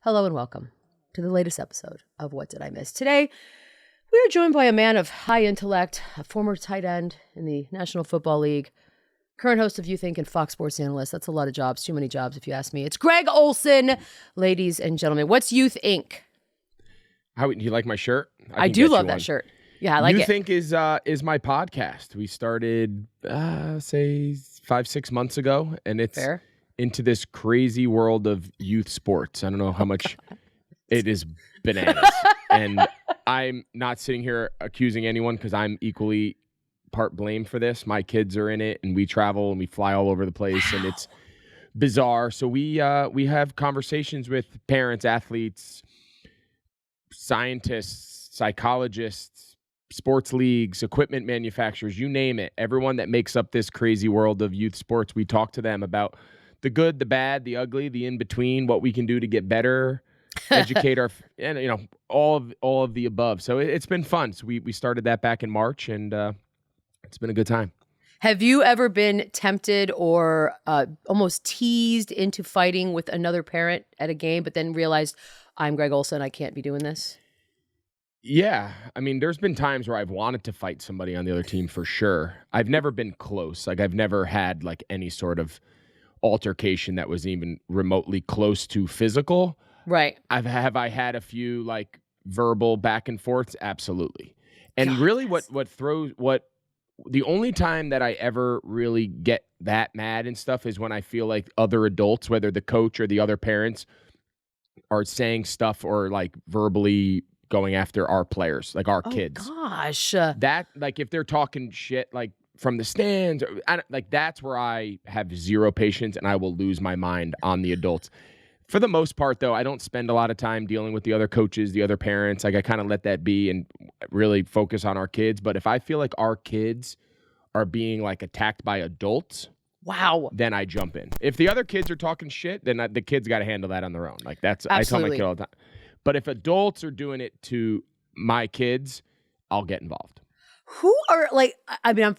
Hello and welcome to the latest episode of What Did I Miss? Today, we are joined by a man of high intellect, a former tight end in the National Football League, current host of Youth Inc and Fox Sports analyst. That's a lot of jobs, too many jobs if you ask me. It's Greg Olsen, ladies and gentlemen. What's Youth Inc? How do you like my shirt? I do love that shirt. Yeah, I like Youth it. Inc is my podcast. We started, say 5-6 months ago, and it's Fair. Into this crazy world of youth sports. I don't know how much it is bananas. And I'm not sitting here accusing anyone because I'm equally part blamed for this. My kids are in it, and we travel and we fly all over the place, and it's bizarre. So we have conversations with parents, athletes, scientists, psychologists, sports leagues, equipment manufacturers, you name it. Everyone that makes up this crazy world of youth sports, we talk to them about the good, the bad, the ugly, the in-between, what we can do to get better, educate our, and all of the above. So it's been fun. So we started that back in March, and it's been a good time. Have you ever been tempted or almost teased into fighting with another parent at a game, but then realized, I'm Greg Olsen, I can't be doing this? Yeah. I mean, there's been times where I've wanted to fight somebody on the other team for sure. I've never been close. Like, I've never had like any sort of altercation that was even remotely close to physical. Right. Have I had a few like verbal back and forths? Absolutely. And God, really yes. the only time that I ever really get that mad and stuff is when I feel like other adults, whether the coach or the other parents, are saying stuff or like verbally going after our players, like our kids. Gosh. That, like, if they're talking shit like from the stands, that's where I have zero patience and I will lose my mind on the adults. For the most part, though, I don't spend a lot of time dealing with the other coaches, the other parents. Like, I kind of let that be and really focus on our kids. But if I feel like our kids are being like attacked by adults, wow, then I jump in. If the other kids are talking shit, then the kids got to handle that on their own. Like, that's, absolutely. I tell my kid all the time. But if adults are doing it to my kids, I'll get involved. Who are like, I mean, I'm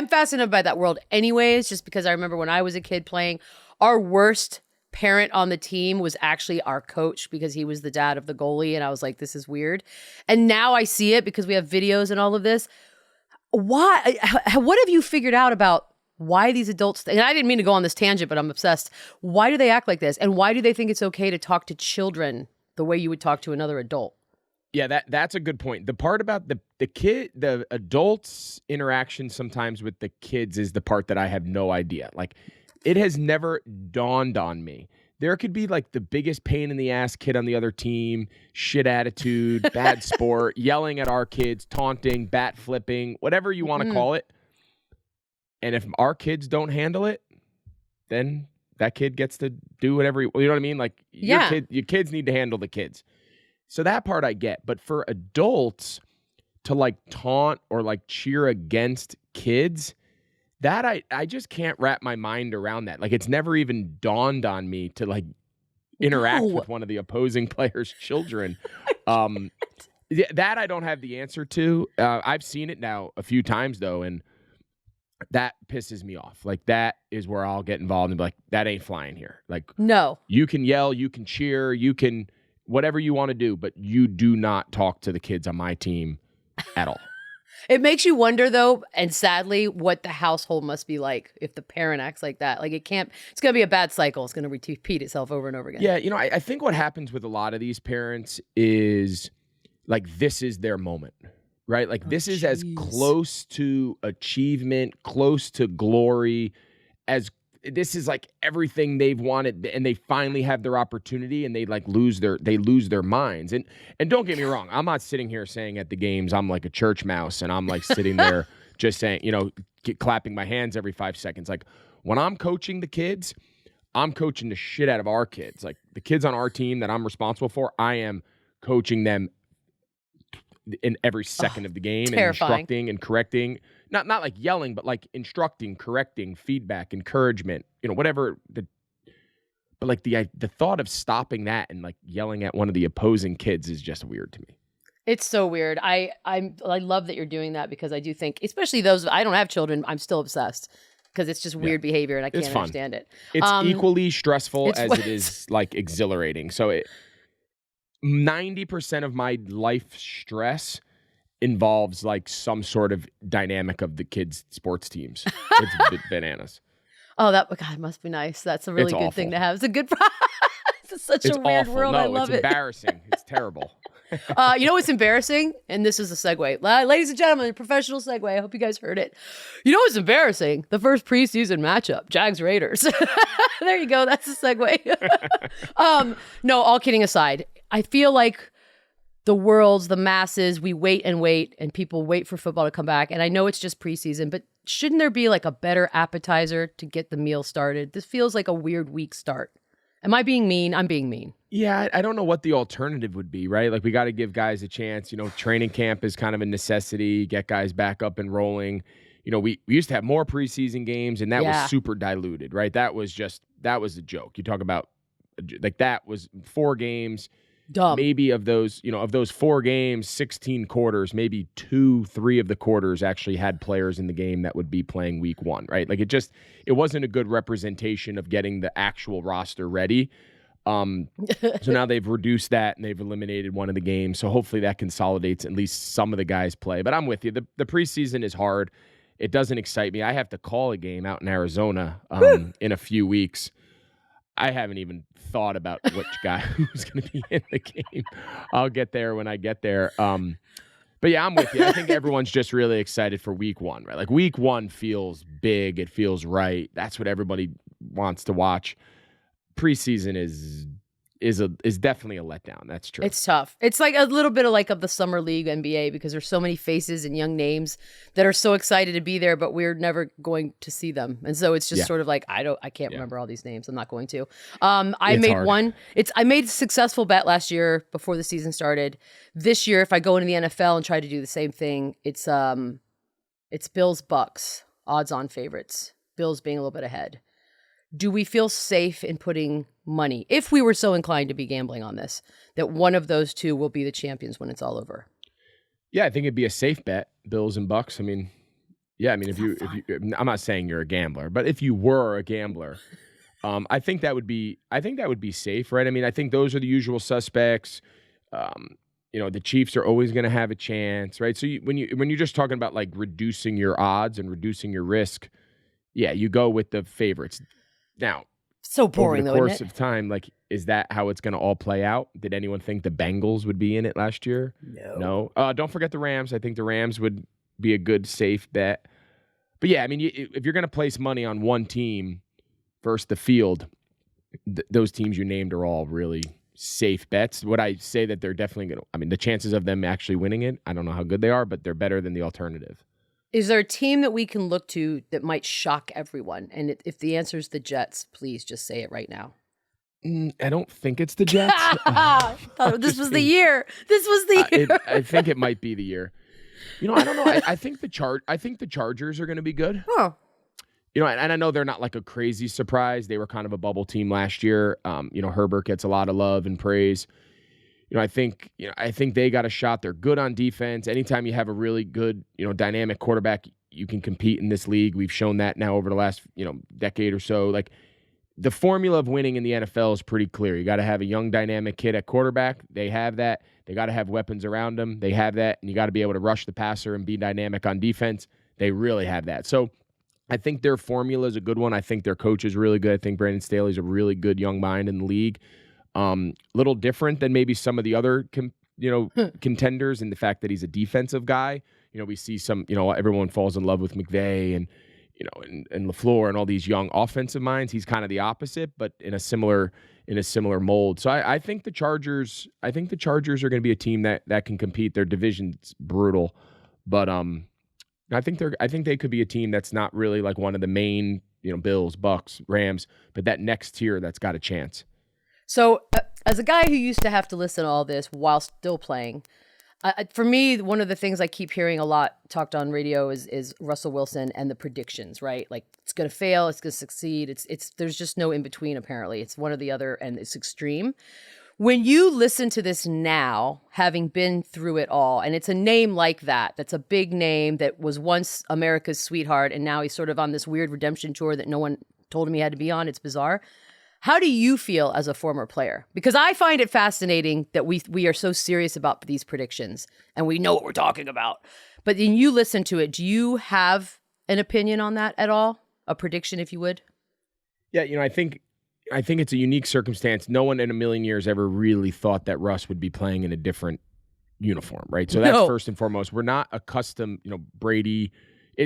fascinated by that world anyways, just because I remember when I was a kid playing, our worst parent on the team was actually our coach because he was the dad of the goalie. And I was like, this is weird. And now I see it because we have videos and all of this. Why? What have you figured out about why these adults, and I didn't mean to go on this tangent, but I'm obsessed. Why do they act like this? And why do they think it's okay to talk to children the way you would talk to another adult? Yeah, that's a good point. The part about the adults' interaction sometimes with the kids is the part that I have no idea. Like, it has never dawned on me. There could be like the biggest pain in the ass kid on the other team, shit attitude, bad sport, yelling at our kids, taunting, bat flipping, whatever you want to call it. And if our kids don't handle it, then that kid gets to do whatever, you know what I mean? Like, your kids need to handle the kids. So that part I get. But for adults to like taunt or like cheer against kids, that I just can't wrap my mind around that. Like, it's never even dawned on me to like interact with one of the opposing players' children. That I don't have the answer to. I've seen it now a few times though, and that pisses me off. Like, that is where I'll get involved and be like, that ain't flying here. Like, no. You can yell, you can cheer, you can whatever you want to do, but you do not talk to the kids on my team at all. It makes you wonder, though, and sadly, what the household must be like if the parent acts like that. Like, it's going to be a bad cycle. It's going to repeat itself over and over again. Yeah, I think what happens with a lot of these parents is, like, this is their moment, right? Like, this is as close to achievement, close to glory, as this is like everything they've wanted, and they finally have their opportunity, and they like lose their minds. And don't get me wrong, I'm not sitting here saying at the games I'm like a church mouse and I'm like sitting there just saying, clapping my hands every 5 seconds. Like, when I'm coaching the kids, I'm coaching the shit out of our kids. Like, the kids on our team that I'm responsible for, I am coaching them in every second of the game, terrifying. And instructing and correcting. Not like yelling, but like instructing, correcting, feedback, encouragement, whatever. But like the thought of stopping that and like yelling at one of the opposing kids is just weird to me. It's so weird. I love that you're doing that because I do think, especially those, I don't have children, I'm still obsessed because it's just weird behavior and I can't understand it. It's equally stressful as it is like exhilarating. So 90% of my life stress involves like some sort of dynamic of the kids' sports teams. It's bananas. Oh, God, must be nice. That's a really It's good awful. thing to have. It's a good. It's such It's a weird awful. world. No, I love it's it. embarrassing. It's terrible. You know what's embarrassing? And this is a segue. Ladies and gentlemen, a professional segue. I hope you guys heard it. You know what's embarrassing? The first preseason matchup, Jags-Raiders. There you go. That's a segue. No, all kidding aside, I feel like the masses, we wait, and people wait for football to come back. And I know it's just preseason, but shouldn't there be like a better appetizer to get the meal started? This feels like a weird week start. Am I being mean? I'm being mean. Yeah, I don't know what the alternative would be, right? Like, we got to give guys a chance. Training camp is kind of a necessity, get guys back up and rolling. We used to have more preseason games, and that was super diluted, right? That was a joke. You talk about, like, that was 4 games. Dumb. Maybe of those 4 games, 16 quarters, maybe 2-3 of the quarters actually had players in the game that would be playing week 1, right? Like, it wasn't a good representation of getting the actual roster ready. So now they've reduced that and they've eliminated one of the games. So hopefully that consolidates, at least some of the guys play. But I'm with you. The preseason is hard. It doesn't excite me. I have to call a game out in Arizona in a few weeks. I haven't even thought about which guy who's going to be in the game. I'll get there when I get there. But yeah, I'm with you. I think everyone's just really excited for week 1, right? Like, week 1 feels big. It feels right. That's what everybody wants to watch. Preseason is definitely a letdown. That's true. It's tough. It's like a little bit of the summer league NBA, because there's so many faces and young names that are so excited to be there, but we're never going to see them. And so it's just sort of like, I can't remember all these names. I'm not going to. I made a successful bet last year before the season started. This year, if I go into the NFL and try to do the same thing, it's Bills Bucks, odds on favorites. Bills being a little bit ahead. Do we feel safe in putting money, if we were so inclined to be gambling on this, that one of those two will be the champions when it's all over? Yeah, I think it'd be a safe bet, Bills and Bucks. I mean, if you, I'm not saying you're a gambler, but if you were a gambler, I think that would be safe, right? I mean, I think those are the usual suspects. The Chiefs are always going to have a chance, right? So when you're just talking about like reducing your odds and reducing your risk, yeah, you go with the favorites. Now, so boring, over the course of time, like, is that how it's going to all play out? Did anyone think the Bengals would be in it last year? No. Don't forget the Rams. I think the Rams would be a good, safe bet. But yeah, I mean, if you're going to place money on one team versus the field, those teams you named are all really safe bets. Would I say that they're definitely going to, I mean, the chances of them actually winning it, I don't know how good they are, but they're better than the alternative. Is there a team that we can look to that might shock everyone? And if the answer is the Jets, please just say it right now. I don't think it's the Jets. This was the year. This was the year. I think it might be the year. I don't know. I think the Chargers are going to be good. Oh. And I know they're not like a crazy surprise. They were kind of a bubble team last year. Herbert gets a lot of love and praise. I think they got a shot. They're good on defense. Anytime you have a really good, dynamic quarterback, you can compete in this league. We've shown that now over the last, decade or so. Like, the formula of winning in the NFL is pretty clear. You got to have a young, dynamic kid at quarterback. They have that. They got to have weapons around them. They have that. And you got to be able to rush the passer and be dynamic on defense. They really have that. So I think their formula is a good one. I think their coach is really good. I think Brandon Staley's a really good young mind in the league. Little different than maybe some of the other, contenders in the fact that he's a defensive guy. We see some, everyone falls in love with McVay and LaFleur and all these young offensive minds. He's kind of the opposite, but in a similar mold. So I think the Chargers are going to be a team that can compete. Their division's brutal, but I think they could be a team that's not really like one of the main, Bills, Bucks, Rams, but that next tier that's got a chance. So as a guy who used to have to listen to all this while still playing, for me, one of the things I keep hearing a lot talked on radio is Russell Wilson and the predictions, right? Like, it's going to fail, it's going to succeed. There's just no in between, apparently. It's one or the other, and it's extreme. When you listen to this now, having been through it all, and it's a name like that's a big name that was once America's sweetheart, and now he's sort of on this weird redemption tour that no one told him he had to be on. It's bizarre. How do you feel as a former player? Because I find it fascinating that we are so serious about these predictions and we know what we're talking about. But then you listen to it. Do you have an opinion on that at all? A prediction, if you would? Yeah, I think it's a unique circumstance. No one in a million years ever really thought that Russ would be playing in a different uniform, right? So that's first and foremost. We're not accustomed, Brady.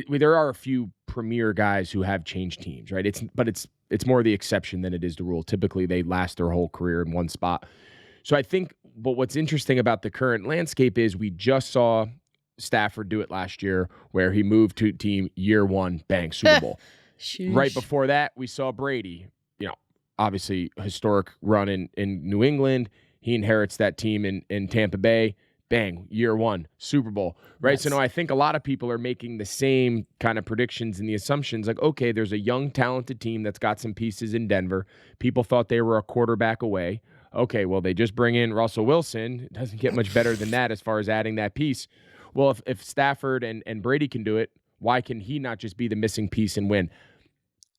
There are a few premier guys who have changed teams, right? It's more the exception than it is the rule. Typically, they last their whole career in one spot. So I think, but what's interesting about the current landscape is we just saw Stafford do it last year, where he moved to team year one, bang, Super Bowl. Right before that, we saw Brady. Obviously, historic run in New England. He inherits that team in Tampa Bay. Bang, year one, Super Bowl, right? Yes. So now I think a lot of people are making the same kind of predictions and the assumptions like, okay, there's a young, talented team that's got some pieces in Denver. People thought they were a quarterback away. Okay, well, they just bring in Russell Wilson. It doesn't get much better than that as far as adding that piece. Well, if Stafford and Brady can do it, why can he not just be the missing piece and win?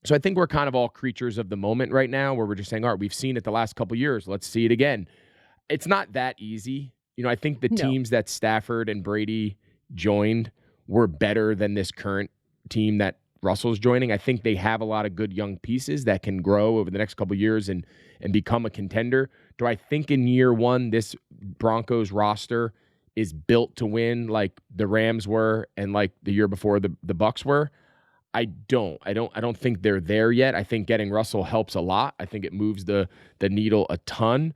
So I think we're kind of all creatures of the moment right now where we're just saying, all right, we've seen it the last couple of years. Let's see it again. It's not that easy. I think the teams that Stafford and Brady joined were better than this current team that Russell's joining. I think they have a lot of good young pieces that can grow over the next couple of years and become a contender. Do I think in year one this Broncos roster is built to win like the Rams were and like the year before the Bucs were? I don't think they're there yet. I think getting Russell helps a lot. I think it moves the needle a ton.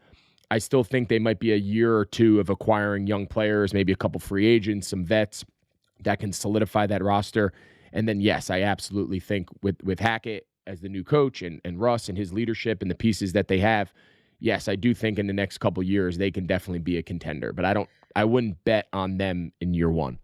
I still think they might be a year or two of acquiring young players, maybe a couple free agents, some vets that can solidify that roster. And then, yes, I absolutely think with Hackett as the new coach and Russ and his leadership and the pieces that they have, yes, I do think in the next couple years they can definitely be a contender. But I wouldn't bet on them in year one.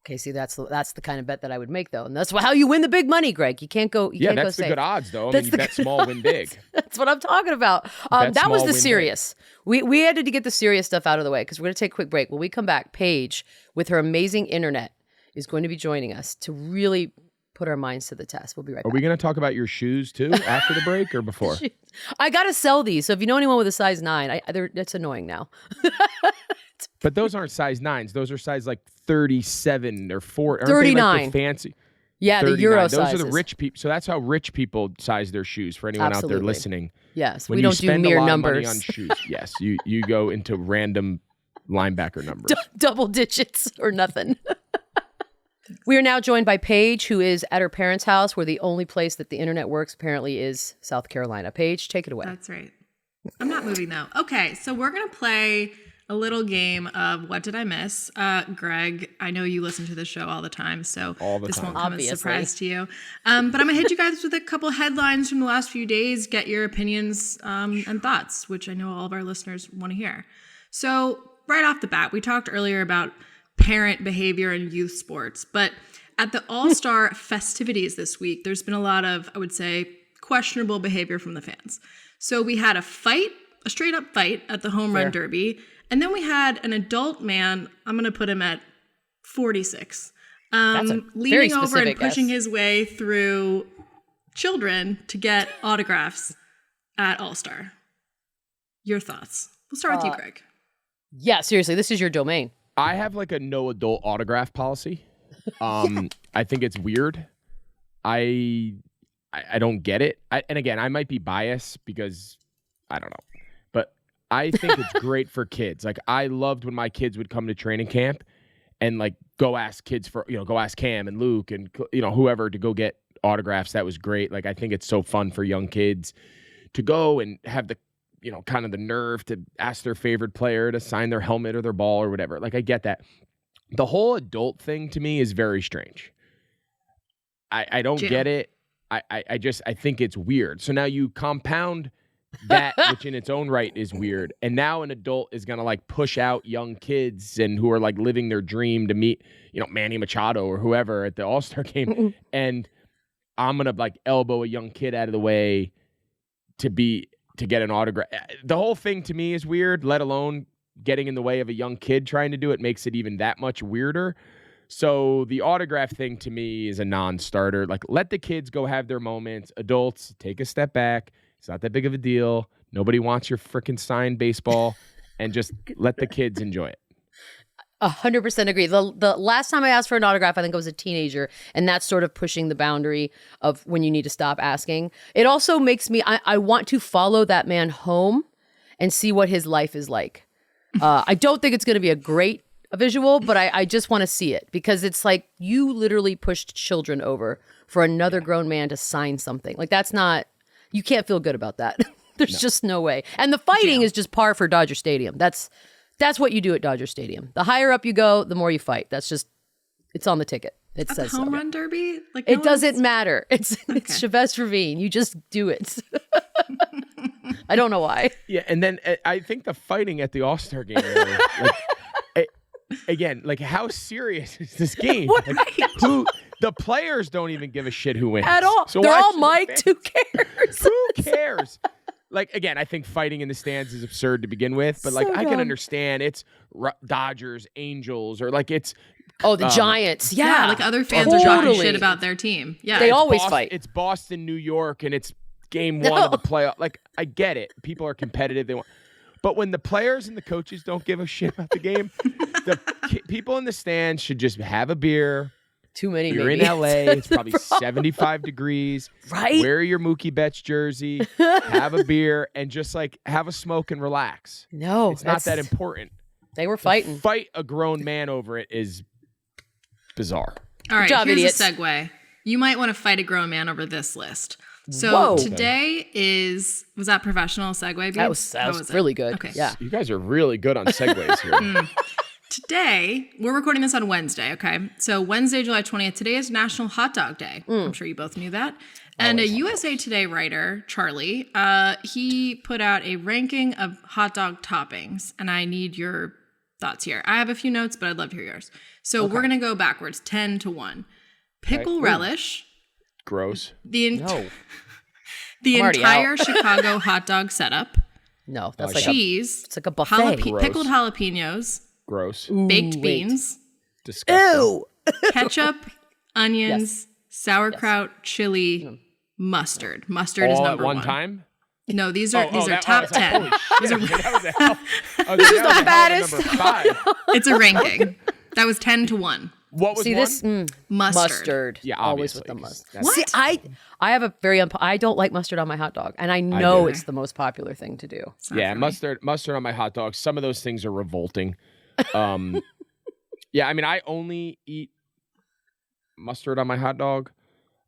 Okay, see, that's the kind of bet that I would make, though. And that's how you win the big money, Greg. You can't go safe. That's the good odds, though. You bet small, win big. That's what I'm talking about. That was the serious. We had to get the serious stuff out of the way because we're going to take a quick break. When we come back, Paige, with her amazing internet, is going to be joining us to really put our minds to the test. We'll be right back. Are we going to talk about your shoes, too, after the break or before? I got to sell these. So if you know anyone with a size 9, that's annoying now. But those aren't size 9s. Those are size like 37 or 4. 39. Like the fancy. Yeah, 39. The Euro sizes. Those are the rich people. So that's how rich people size their shoes for anyone out there listening. Yes, when we don't do mere numbers. Money on shoes, yes, you go into random linebacker numbers. Double digits or nothing. We are now joined by Paige, who is at her parents' house, where the only place that the internet works apparently is South Carolina. Paige, take it away. That's right. I'm not moving, though. Okay, so we're going to play a little game of What Did I Miss? Greg, I know you listen to the show all the time, so this won't come as a surprise to you. But I'm going to hit you guys with a couple headlines from the last few days, get your opinions and thoughts, which I know all of our listeners want to hear. So right off the bat, we talked earlier about parent behavior in youth sports, but at the All-Star festivities this week, there's been a lot of, I would say, questionable behavior from the fans. So we had a straight up fight at the home run derby. And then we had an adult man, I'm going to put him at 46, leaning over and pushing his way through children to get autographs at All-Star. Your thoughts? We'll start with you, Greg. Yeah, seriously, this is your domain. I have like a no adult autograph policy. I think it's weird. I don't get it. And again, I might be biased because I don't know. I think it's great for kids. Like, I loved when my kids would come to training camp and like go ask kids go ask Cam and Luke and whoever to go get autographs. That was great. Like, I think it's so fun for young kids to go and have the kind of the nerve to ask their favorite player to sign their helmet or their ball or whatever. Like, I get that. The whole adult thing to me is very strange. I don't get it. I think it's weird. So now you compound that, which in its own right is weird. And now an adult is going to like push out young kids and who are like living their dream to meet, Manny Machado or whoever at the All-Star game. And I'm going to like elbow a young kid out of the way to get an autograph. The whole thing to me is weird, let alone getting in the way of a young kid trying to do it makes it even that much weirder. So the autograph thing to me is a non-starter. Like, let the kids go have their moments. Adults, take a step back. It's not that big of a deal. Nobody wants your freaking signed baseball, and just let the kids enjoy it. 100% agree. The last time I asked for an autograph, I think I was a teenager, and that's sort of pushing the boundary of when you need to stop asking. It also makes me, I want to follow that man home and see what his life is like. I don't think it's going to be a great visual, but I just want to see it, because it's like you literally pushed children over for another grown man to sign something. Like, that's not, you can't feel good about that. There's just no way. And the fighting is just par for Dodger Stadium. That's what you do at Dodger Stadium. The higher up you go, the more you fight. That's just, it's on the ticket. It says home run derby? Like, it doesn't matter. It's Chavez Ravine. You just do it. I don't know why. Yeah, and then I think the fighting at the All-Star game, again, like, how serious is this game? Like, the players don't even give a shit who wins. At all. So they're all mic'd. Who cares? Who cares? Like, again, I think fighting in the stands is absurd to begin with, but, like, I can understand it's Dodgers, Angels, or, like, it's... Oh, the Giants. Yeah. Like, other fans are talking shit about their team. Yeah. They always fight. It's Boston, New York, and it's game one of the playoff. Like, I get it. People are competitive. They want... But when the players and the coaches don't give a shit about the game, the people in the stands should just have a beer. Too many. You're maybe. in LA. It's probably 75 degrees. Right. Wear your Mookie Betts jersey. Have a beer and just, like, have a smoke and relax. No, it's not that important. They were fighting. To fight a grown man over it is bizarre. All right. Good job, here's idiots. a segue. You might want to fight a grown man over this list. So today was that professional segue? Babe? That was really good. Okay. Yeah. You guys are really good on segues here. Today, we're recording this on Wednesday, okay? So Wednesday, July 20th, today is National Hot Dog Day. I'm sure you both knew that. And a USA Today writer, Charlie, he put out a ranking of hot dog toppings, and I need your thoughts here. I have a few notes, but I'd love to hear yours. So we're going to go backwards, 10 to 1. Pickle relish. Gross. The entire Chicago hot dog setup. No, that's like cheese. It's like a buffet. Pickled jalapenos. Gross. Baked beans. Disgusting. Ew. Ketchup, onions, sauerkraut, chili, mustard. Mustard is number one. All at one time? No, these are top 10. These are This is the fattest. It's a ranking. That was 10 to 1. What was one? This mustard. Yeah, always with the mustard. What? See, I have a very I don't like mustard on my hot dog, and I know it's the most popular thing to do. Yeah, mustard on my hot dog. Some of those things are revolting. Yeah, I mean, I only eat mustard on my hot dog.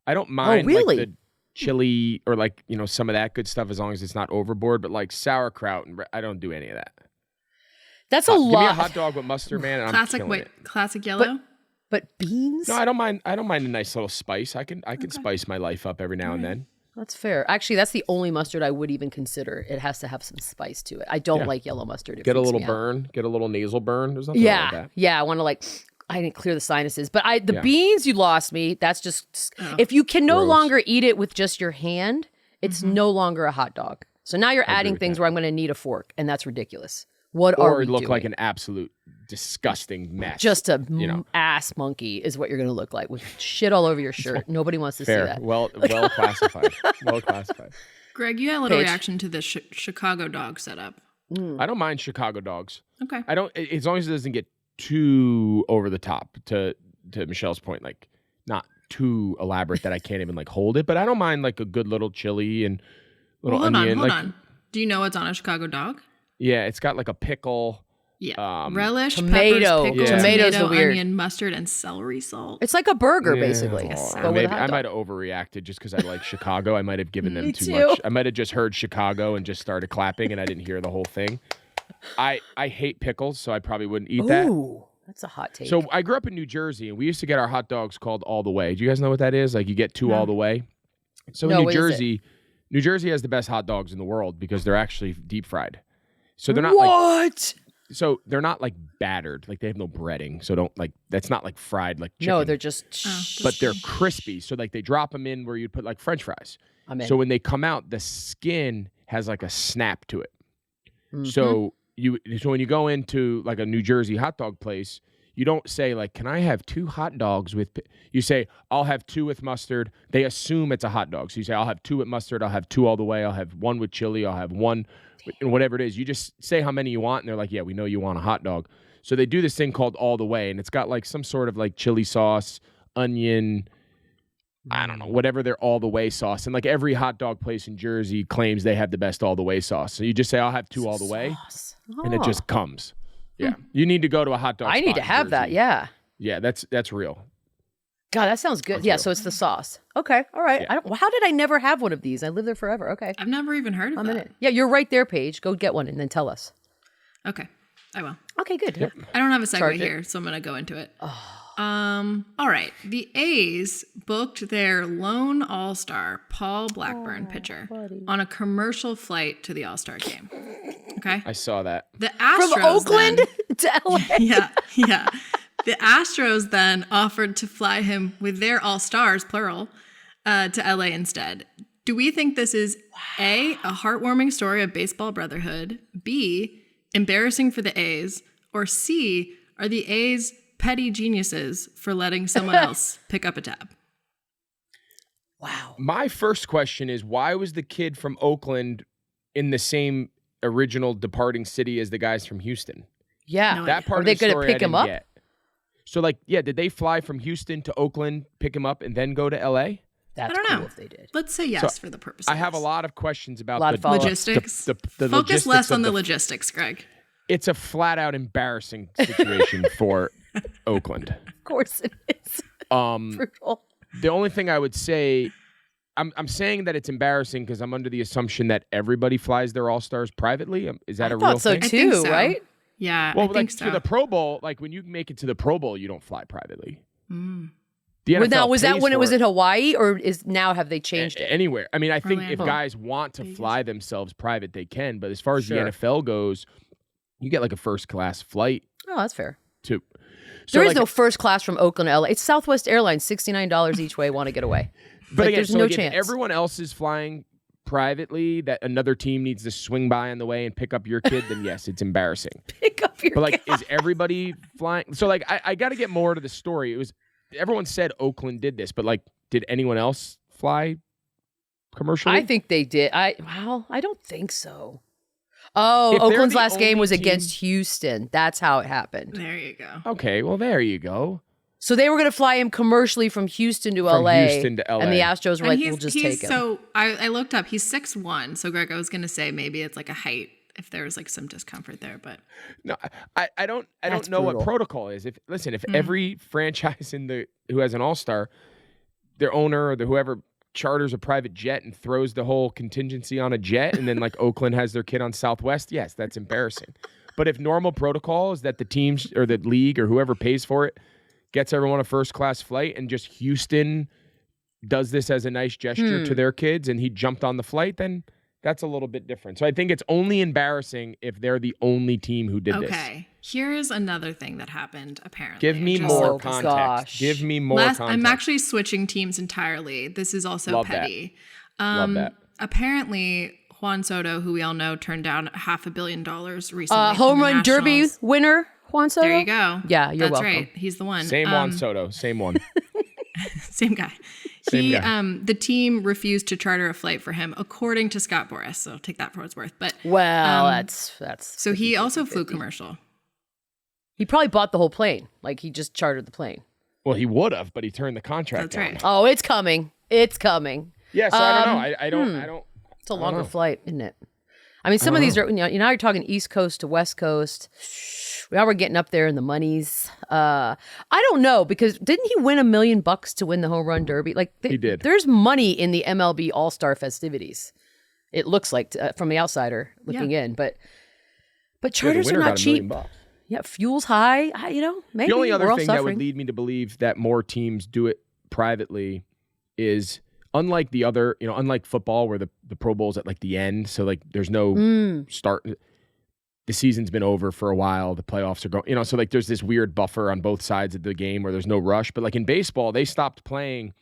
I don't mind like the chili or, like, you know, some of that good stuff as long as it's not overboard. But, like, sauerkraut, and I don't do any of that. That's a lot. Give me a hot dog with mustard, man. And Classic yellow. But beans? No, I don't mind. I don't mind a nice little spice. I can spice my life up every now and then. That's fair. Actually, that's the only mustard I would even consider. It has to have some spice to it. I don't like yellow mustard. Get a little burn. Get a little nasal burn. There's nothing wrong with that. Yeah. I want to, like, I didn't clear the sinuses. But the beans, you lost me. That's just, if you can no longer eat it with just your hand, it's no longer a hot dog. So now you're adding things where I'm going to need a fork, and that's ridiculous. What are we doing? Or look like an absolute disgusting mess. Just a ass monkey is what you're going to look like with shit all over your shirt. Nobody wants to see that. Well classified. Well classified. Greg, you had a little reaction to the Chicago dog setup. I don't mind Chicago dogs. Okay. I don't, as long as it doesn't get too over the top. To Michelle's point, like, not too elaborate that I can't even, like, hold it. But I don't mind, like, a good little chili and little onion. Hold on. Do you know what's on a Chicago dog? Yeah, it's got, like, a pickle. Yeah. Relish, tomato, peppers, pickles, tomatoes are weird. Onion, mustard, and celery salt. It's like a burger, basically. Maybe I might have overreacted just because I like Chicago. I might have given them too much. I might have just heard Chicago and just started clapping, and I didn't hear the whole thing. I hate pickles, so I probably wouldn't eat that. Ooh, that's a hot take. So I grew up in New Jersey, and we used to get our hot dogs called All the Way. Do you guys know what that is? Like, you get two All the Way. So in New Jersey has the best hot dogs in the world because they're actually deep fried. So they're not So they're not, like, battered. Like, they have no breading. So don't, like, that's not, like, fried like chicken. No, they're just... But they're crispy. So, like, they drop them in where you'd put, like, French fries. So when they come out, the skin has, like, a snap to it. So when you go into, like, a New Jersey hot dog place, You don't say like, can I have 2 hot dogs with, you say, I'll have 2 with mustard. They assume it's a hot dog. So you say, I'll have 2 with mustard. I'll have 2 all the way. I'll have 1 with chili. I'll have 1, whatever it is. You just say how many you want. And they're like, yeah, we know you want a hot dog. So they do this thing called all the way. And it's got like some sort of like chili sauce, onion, I don't know, whatever their all the way sauce. And like every hot dog place in Jersey claims they have the best all the way sauce. So you just say, I'll have 2 all the way. And it just comes. Yeah. You need to go to a hot dog spot. I need to have that. Yeah. Yeah, that's real. God, that sounds good. Yeah, so it's the sauce. Okay. All right. Yeah. How did I never have one of these? I lived there forever. Okay. I've never even heard of I'm that. in it. Yeah, you're right there, Paige. Go get one and then tell us. Okay. I will. Okay, good. Yep. I don't have a segue here, so I'm going to go into it. All right. The A's booked their lone all-star, Paul Blackburn pitcher, on a commercial flight to the All-Star game. Okay? I saw that. The Astros From Oakland to LA. Yeah. The Astros then offered to fly him with their all-stars, plural, to LA instead. Do we think this is A, a heartwarming story of baseball brotherhood, B, embarrassing for the A's, or C, are the A's petty geniuses for letting someone else pick up a tab? Wow. My first question is, why was the kid from Oakland in the same original departing city as the guys from Houston? Yeah. No That part Are of they the going to story pick I him didn't up? get. So like, yeah, did they fly from Houston to Oakland, pick him up, and then go to LA? That's I don't cool know. if they did. Let's say yes for the purpose I of have a this. lot of questions about Lot of the follow-up. Logistics. the Focus logistics less of on the logistics, Greg. It's a flat out embarrassing situation for Oakland. Of course it is. Brutal. The only thing I would say, I'm saying that it's embarrassing because I'm under the assumption that everybody flies their all-stars privately. Is that a real I thought so thing? I think too, so. right? Yeah, Well, I like think so. to the Pro Bowl, like when you make it to the Pro Bowl, you don't fly privately. Mm. The NFL Now, was that pays when it for was in Hawaii, or is now have they changed it? Anywhere. I mean, I think if Orlando. guys want to fly themselves private, they can. But as far as Sure. the NFL goes, you get like a first-class flight Oh, that's fair. to. There is like, no first class from Oakland to LA. It's Southwest Airlines, $69 each way. Want to get away? But again, there's so no like if chance. everyone else is flying privately, that another team needs to swing by on the way and pick up your kid, then yes, it's embarrassing. Pick up your. But like, is everybody flying? So like, I got to get more to the story. It was everyone said Oakland did this, but like, did anyone else fly commercially? I think they did. I don't think so. Oh, If they're Oakland's the last game only was team- against Houston. That's how it happened. There you go. Okay, well there you go. So they were going to fly him commercially from Houston to From LA. Houston to LA. And the Astros were And like, we'll just he's take him. So I looked up. He's 6'1". So Greg, I was going to say maybe it's like a height if there was like some discomfort there, but No, I don't That's know brutal. what protocol is. If every franchise who has an all-star, their owner or whoever charters a private jet and throws the whole contingency on a jet, and then like Oakland has their kid on Southwest, yes, that's embarrassing. But if normal protocol is that the teams or the league or whoever pays for it gets everyone a first-class flight, and just Houston does this as a nice gesture to their kids, and he jumped on the flight, then that's a little bit different. So I think it's only embarrassing if they're the only team who did this. okay. Here's another thing that happened, apparently. Give me Just more Oh, context. gosh. Give me more I'm context. actually switching teams entirely. This is also Love that. petty. Love that. Apparently, Juan Soto, who we all know, turned down $500 million recently. Home from the run derby Nationals. winner, Juan Soto. There you go. Yeah, you're That's welcome. right. He's the one. Same Juan Soto. Same one. Same guy. Same guy. The team refused to charter a flight for him, according to Scott Boras. So take that for what it's worth. But Well, that's so he also flew commercial. he probably bought the whole plane. Like he just chartered the plane. Well, he would have, but he turned the contract That's down. right. Oh, it's coming. It's coming. Yeah, so I don't know. I don't. It's a longer flight, isn't it? I mean, some of these are, now you're talking East Coast to West Coast. Now we're getting up there in the monies. I don't know, because didn't he win $1 million to win the home run derby? Like He did. There's money in the MLB All-Star festivities. It looks like from the outsider looking in, but Yeah, the charters are winner not got $1 million cheap. bucks. Yeah, fuel's high. Maybe The only we're other all thing that suffering. would lead me to believe that more teams do it privately is, unlike the other, unlike football where the Pro Bowl's at like the end, so like there's no start. The season's been over for a while. The playoffs are going, so like there's this weird buffer on both sides of the game where there's no rush. But like in baseball, they stopped playing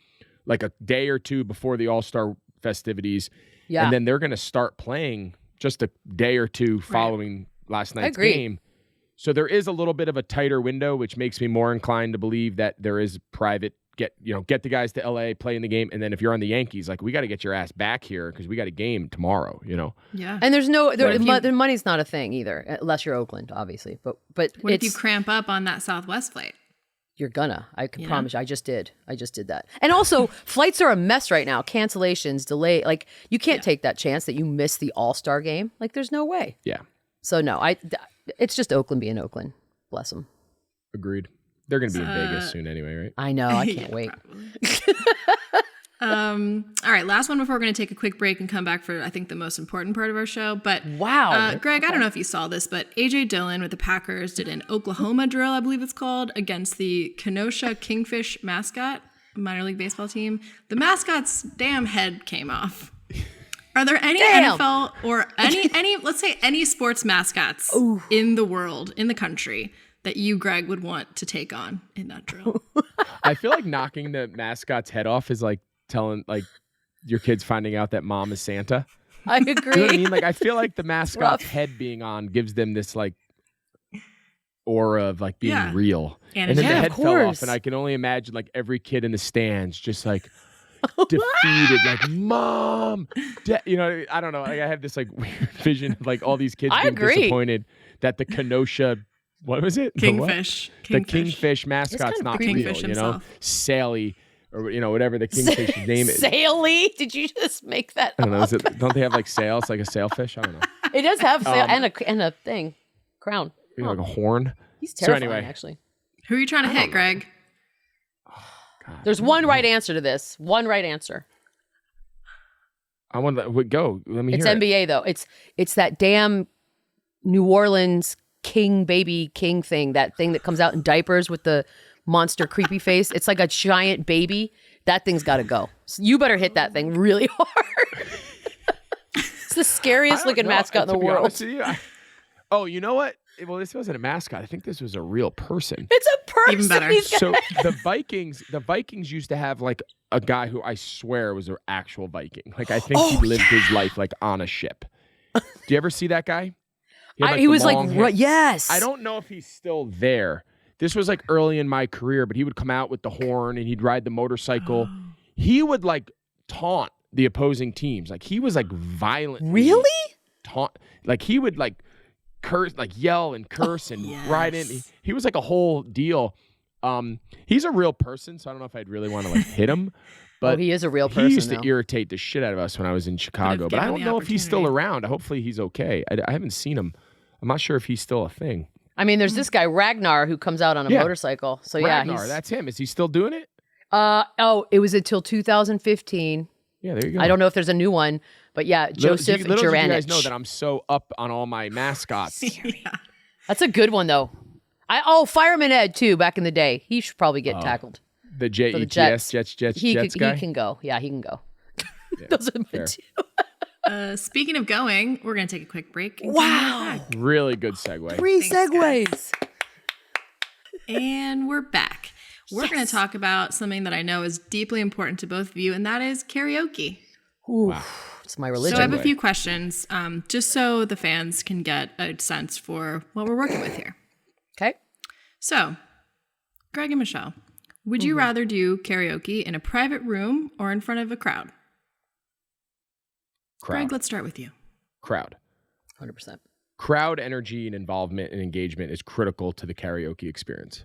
like a day or two before the All-Star festivities. Yeah. And then they're going to start playing just a day or two following last night's agree. game. So there is a little bit of a tighter window, which makes me more inclined to believe that there is private get the guys to LA, play in the game, and then if you're on the Yankees, like we got to get your ass back here because we got a game tomorrow. Yeah. And the money's not a thing either, unless you're Oakland, obviously. But what if you cramp up on that Southwest flight? You're gonna. I can promise you. I just did that. And also, flights are a mess right now. Cancellations, delay. Like you can't take that chance that you miss the All-Star game. Like there's no way. Yeah. So no, it's just Oakland being Oakland. Bless them. Agreed. They're going to be in Vegas soon anyway, right? I know. I can't wait. All right. Last one before we're going to take a quick break and come back for, I think, the most important part of our show. But wow. Greg, I don't know if you saw this, but A.J. Dillon with the Packers did an Oklahoma drill, I believe it's called, against the Kenosha Kingfish mascot, minor league baseball team. The mascot's damn head came off. Are there any NFL or any let's say any sports mascots in the world, in the country, that you, Greg, would want to take on in that drill? I feel like knocking the mascot's head off is like telling like your kids finding out that mom is Santa. I agree. You know what I mean? Like I feel like the mascot's head being on gives them this like aura of like being real. And then the head fell off, and I can only imagine like every kid in the stands just like defeated, like mom, I don't know. Like I have this like weird vision of like all these kids being disappointed that the Kenosha, what was it? Kingfish. The Kingfish mascot's not real, Sally, or whatever the Kingfish's name is. Sally? Did you just make that I don't know. up? Don't they have like sails, like a sailfish? I don't know. It does have sail and a thing, crown. Like a horn. He's terrifying, actually. Who are you trying to hit, Greg? God. There's one right answer to this. One right answer. I want to go. Let me hear it. It's NBA though. It's that damn New Orleans baby king thing. That thing that comes out in diapers with the monster creepy face. It's like a giant baby. That thing's got to go. So you better hit that thing really hard. It's the scariest looking mascot in the world. You know what? Well, this wasn't a mascot. I think this was a real person. It's a person. Even better. So the Vikings used to have like a guy who I swear was an actual Viking. Like I think he lived his life like on a ship. Do you ever see that guy? He was like, yes. I don't know if he's still there. This was like early in my career, but he would come out with the horn and he'd ride the motorcycle. He would like taunt the opposing teams. Like he was like violent. Really? Taunt. Like he would like curse, like yell and curse and ride in. He was like a whole deal. He's a real person, so I don't know if I'd really want to like hit him. But he is a real person. He used to irritate the shit out of us when I was in Chicago. But I don't know if he's still around. Hopefully he's okay. I haven't seen him. I'm not sure if he's still a thing. I mean, there's this guy Ragnar who comes out on a motorcycle. So Ragnar, that's him. Is he still doing it? It was until 2015. Yeah, there you go. I don't know if there's a new one, but Joseph Juranich. You guys know that I'm so up on all my mascots. That's a good one though. Fireman Ed too. Back in the day, he should probably get tackled. The Jets guy. He can go. Yeah, he can go. Those are my two. Speaking of going, we're going to take a quick break. Wow. Really good segue. 3 segues. And we're back. We're going to talk about something that I know is deeply important to both of you, and that is karaoke. Ooh, wow. It's my religion. So I have a few questions, just so the fans can get a sense for what we're working with here. Okay. So, Greg and Michelle, would you rather do karaoke in a private room or in front of a crowd? Greg, let's start with you. Crowd. 100%. Crowd energy and involvement and engagement is critical to the karaoke experience.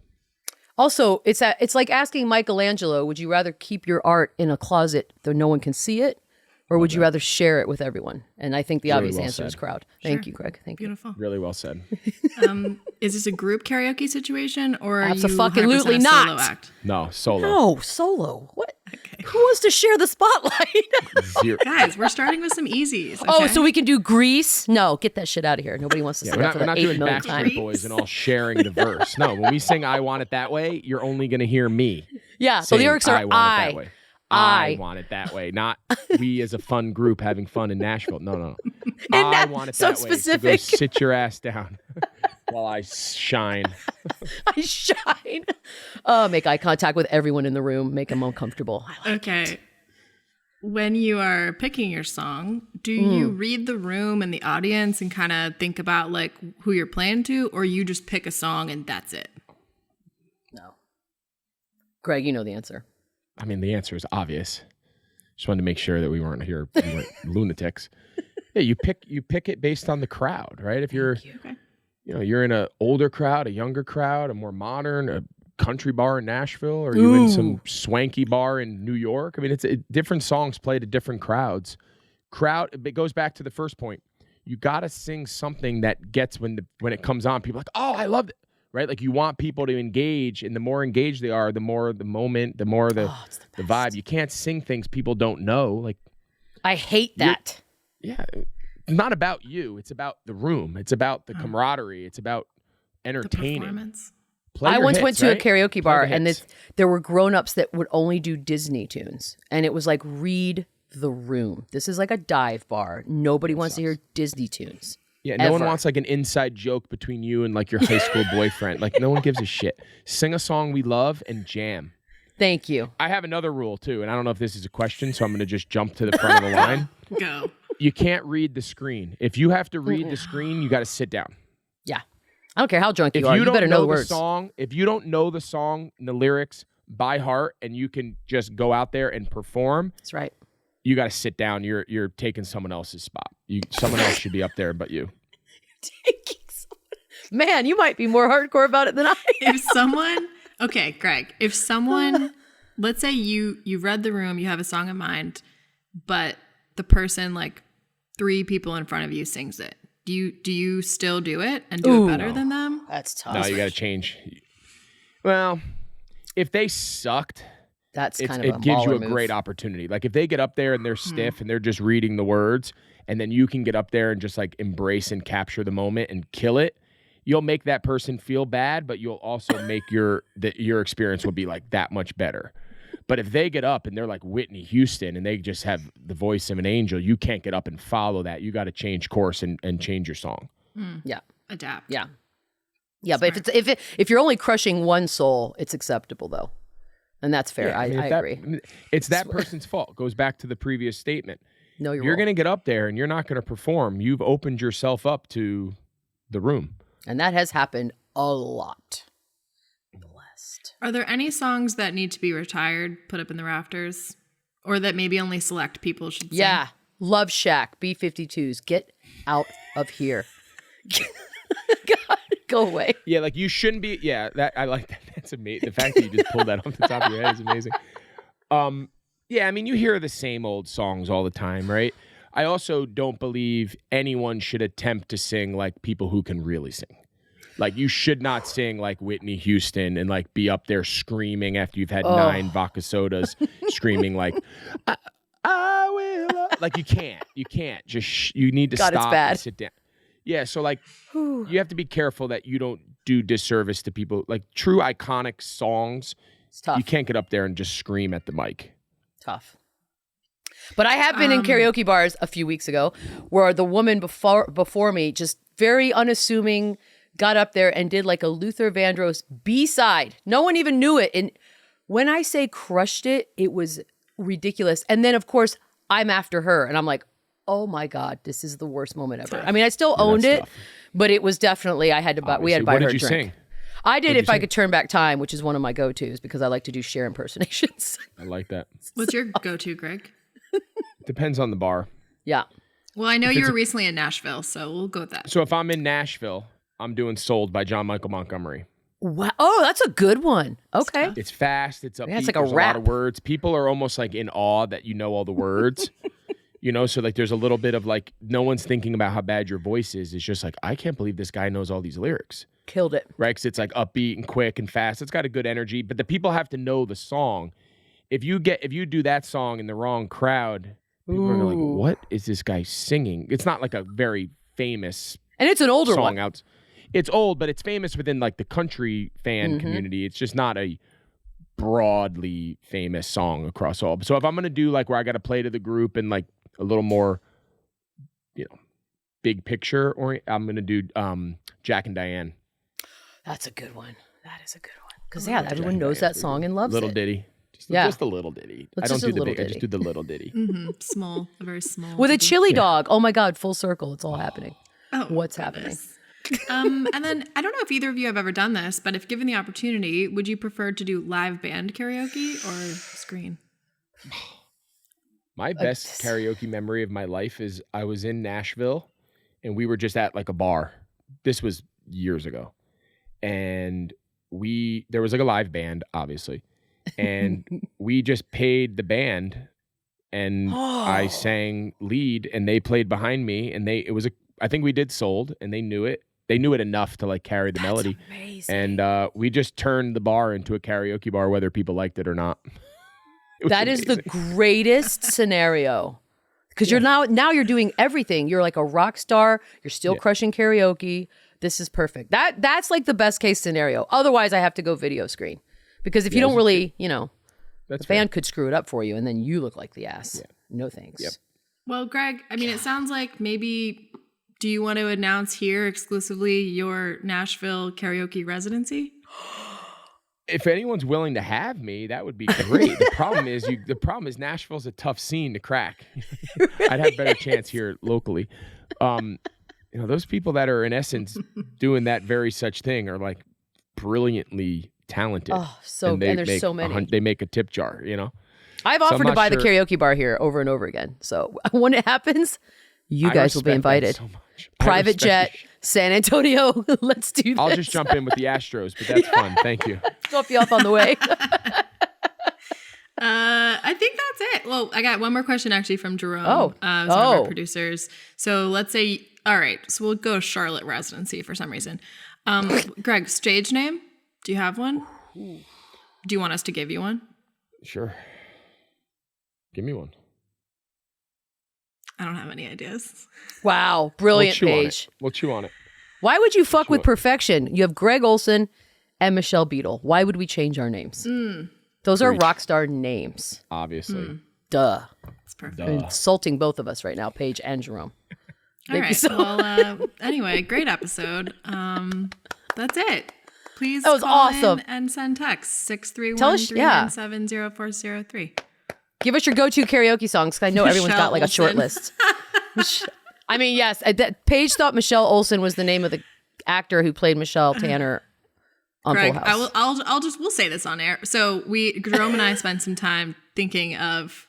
Also, it's like asking Michelangelo, would you rather keep your art in a closet though no one can see it, or would you rather share it with everyone? And I think the obvious answer is crowd. Thank you, Greg. Thank you. Beautiful. Really well said. Is this a group karaoke situation or are you Absolutely 100% not. solo act? No, solo. No, solo. What? Okay. Who wants to share the spotlight? Zero. Guys, we're starting with some easies. Okay? Oh, so we can do Grease? No, get that shit out of here. Nobody wants to sing that for we're not 8 doing million times. Backstreet Boys and all sharing the verse. No, when we sing "I Want It That Way," you're only going to hear me. Yeah, the lyrics are I want it that way. I want it that way, not we as a fun group having fun in Nashville. No. I want it that way. Specific. So go sit your ass down while I shine. I shine. Make eye contact with everyone in the room. Make them uncomfortable. Okay. when you are picking your song, do you read the room and the audience and kind of think about like who you're playing to, or you just pick a song and that's it? No. Greg, you know the answer. I mean, the answer is obvious. Just wanted to make sure that we weren't lunatics. Yeah, you pick it based on the crowd, right? If you're, you're in an older crowd, a younger crowd, a more modern, a country bar in Nashville, or you in some swanky bar in New York. I mean, different songs play to different crowds. It goes back to the first point. You got to sing something that gets when it comes on, people are like, oh, I loved it, right? Like you want people to engage, and the more engaged they are, the more the moment, the more the vibe. You can't sing things people don't know. Like I hate that. Yeah, it's not about you. It's about the room. It's about the camaraderie. It's about entertaining. The performance. I once went to a karaoke bar, and there were grown-ups that would only do Disney tunes. And it was like, read the room. This is like a dive bar. Nobody wants to hear Disney tunes. Yeah, no one wants like an inside joke between you and like your high school boyfriend. Like no one gives a shit. Sing a song we love and jam. Thank you. I have another rule too, and I don't know if this is a question, so I'm going to just jump to the front of the line. Go. You can't read the screen. If you have to read the screen, you got to sit down. Yeah. I don't care how drunk you are. You better know the words. If you don't know the song and the lyrics by heart, and you can just go out there and perform, that's right. You got to sit down. You're taking someone else's spot. Someone else should be up there, but you. Man, you might be more hardcore about it than I am. Okay, Greg. If someone, let's say you read the room, you have a song in mind, but the person like 3 people in front of you sings it. Do you still do it and do it better than them? That's tough. No, you got to change. Well, if they sucked, it gives you a great opportunity. Like if they get up there and they're stiff and they're just reading the words, and then you can get up there and just like embrace and capture the moment and kill it, you'll make that person feel bad, but you'll also make your experience will be like that much better. But if they get up and they're like Whitney Houston and they just have the voice of an angel, you can't get up and follow that. You got to change course and change your song. Yeah. Adapt. Yeah. Yeah, Smart. But if you're only crushing one soul, it's acceptable though. And that's fair. Yeah, I agree. It's that person's fault. Goes back to the previous statement. No, you're going to get up there and you're not going to perform. You've opened yourself up to the room. And that has happened a lot. Are there any songs that need to be retired, put up in the rafters, or that maybe only select people should sing? Yeah. Love Shack, B-52s. Get out of here. God, go away. Yeah, like you shouldn't be. Yeah, I like that. That's amazing. The fact that you just pulled that off the top of your head is amazing. Yeah, I mean, you hear the same old songs all the time, right? I also don't believe anyone should attempt to sing like people who can really sing. Like, you should not sing like Whitney Houston and, like, be up there screaming after you've had 9 vodka sodas, screaming like, I will. Like, you can't. You can't. Just, you need to stop and sit down. Yeah, so, like, you have to be careful that you don't do disservice to people. Like, true iconic songs, it's tough. You can't get up there and just scream at the mic. Tough. But I have been in karaoke bars a few weeks ago where the woman before me, just very unassuming, got up there and did like a Luther Vandross B-side. No one even knew it. And when I say crushed it, it was ridiculous. And then, of course, I'm after her. And I'm like, oh my God, this is the worst moment ever. I mean, I still owned it, but it was definitely, we had to buy her a drink. What did you sing? I did If I Could Turn Back Time, which is one of my go-tos because I like to do Cher impersonations. I like that. What's your go-to, Greg? Depends on the bar. Yeah. Well, I know you were recently in Nashville, so we'll go with that. So if I'm in Nashville, I'm doing Sold by John Michael Montgomery. Wow. Oh, that's a good one. Okay. It's fast. It's upbeat. Yeah, it's like there's a rap. lot of words. People are almost like in awe that you know all the words. You know, so like there's a little bit of like, no one's thinking about how bad your voice is. It's just like, I can't believe this guy knows all these lyrics. Killed it. Right? Because it's like upbeat and quick and fast. It's got a good energy, but the people have to know the song. If you do that song in the wrong crowd, people are like, what is this guy singing? It's not like a very famous and it's an older song one. Out. It's old, but it's famous within like the country fan community. It's just not a broadly famous song across all. So if I'm going to do like where I got to play to the group and like a little more, you know, big picture, or I'm going to do Jack and Diane. That's a good one. That is a good one. Because, yeah, everyone knows that song and loves Little it. ditty. Just a little ditty. I don't do the big. I just do the little ditty. Small, a very small. With a chili dog. Oh my God, full circle. It's all happening. Oh, what's happening? And then I don't know if either of you have ever done this, but if given the opportunity, would you prefer to do live band karaoke or screen? My best karaoke memory of my life is I was in Nashville and we were just at like a bar. This was years ago. And there was like a live band, obviously. And we just paid the band and I sang lead and they played behind me and I think we did Sold and they knew it. They knew it enough to like carry the melody. Amazing. And we just turned the bar into a karaoke bar, whether people liked it or not. That is the greatest scenario. Because you're now you're doing everything. You're like a rock star. You're still crushing karaoke. This is perfect. That's like the best case scenario. Otherwise, I have to go video screen. Because if you don't really, the band could screw it up for you and then you look like the ass. Yeah. No thanks. Yep. Well, Greg, I mean, it sounds like maybe, do you want to announce here exclusively your Nashville karaoke residency? If anyone's willing to have me, that would be great. The problem is Nashville's a tough scene to crack. I'd have a better chance here locally. Those people that are in essence doing that very such thing are like brilliantly talented. Oh, and there's so many. They make a tip jar, I've offered to buy the karaoke bar here over and over again. So when it happens, you guys will be invited. So much. Private jet, San Antonio. Let's do this. I'll just jump in with the Astros, but that's fun. Thank you. Drop you off on the way. I think that's it. Well, I got one more question actually from Jerome. One of our producers. So let's say, all right, so we'll go Charlotte residency for some reason. Greg, stage name? Do you have one? Do you want us to give you one? Sure. Give me one. I don't have any ideas. Wow. Brilliant, Paige. We'll chew on it. Why would you fuck with perfection? You have Greg Olsen and Michelle Beadle. Why would we change our names? Those are rock star names. Obviously. Duh. That's perfect. You're insulting both of us right now, Paige and Jerome. All right. Well, anyway, great episode. That's it. Please that was call awesome. in and send text 631-397-0403. Give us your go-to karaoke songs, because I know everyone's got like a short list. I mean, yes. Paige thought Michelle Olsen was the name of the actor who played Michelle Tanner on Greg, Full House. We'll say this on air. So Jerome and I spent some time thinking of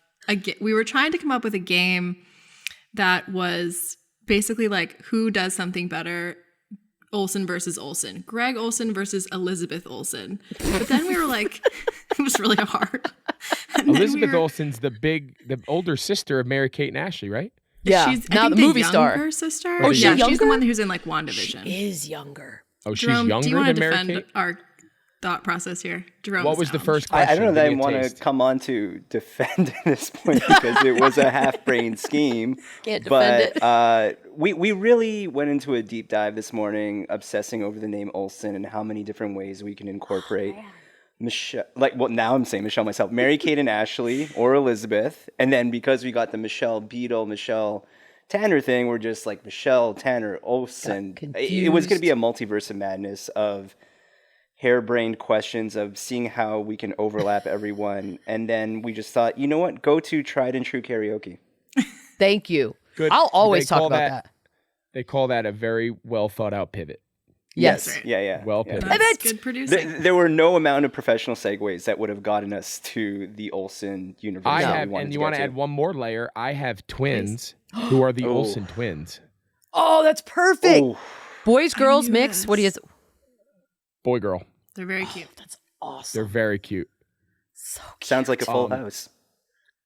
we were trying to come up with a game that was basically like who does something better. Olsen versus Olsen. Greg Olsen versus Elizabeth Olsen. But then we were like, it was really hard. Elizabeth Olsen's the older sister of Mary-Kate and Ashley, right? Yeah. She's now the movie star. Sister. Oh, she's younger? the one who's in like WandaVision. She is younger. Oh, she's Jerome, younger do you want to than defend Mary-Kate? our thought process here? Jerome, what was the first question? I don't know that I want to come on to defend at this point because it was a half-brained scheme. Can't defend it. We really went into a deep dive this morning, obsessing over the name Olsen and how many different ways we can incorporate Michelle. Now I'm saying Michelle myself, Mary-Kate and Ashley, or Elizabeth, and then because we got the Michelle Beadle, Michelle Tanner thing, we're just like Michelle Tanner Olsen. It was going to be a multiverse of madness of harebrained questions of seeing how we can overlap everyone. And then we just thought, you know what? Go to tried and true karaoke. Thank you. Good. I'll always talk about that. They call that a very well thought out pivot. Yes. Right. Yeah. Well pivot. That's good producing. There were no amount of professional segues that would have gotten us to the Olsen universe. And you want to add one more layer? I have twins who are the Olsen twins. Oh, that's perfect. Oh. Boys, girls, mix. This. What do you? Boy, girl. They're very cute. That's awesome. They're very cute. So cute. Sounds like a full house.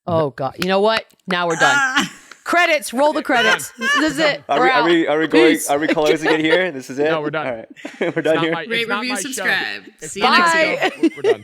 Oh God! You know what? Now we're done. Credits. Roll the credits. This is it. Are we closing it here? This is it. No, we're done. All right. We're done here. Rate, review, subscribe. See you next week. We're done.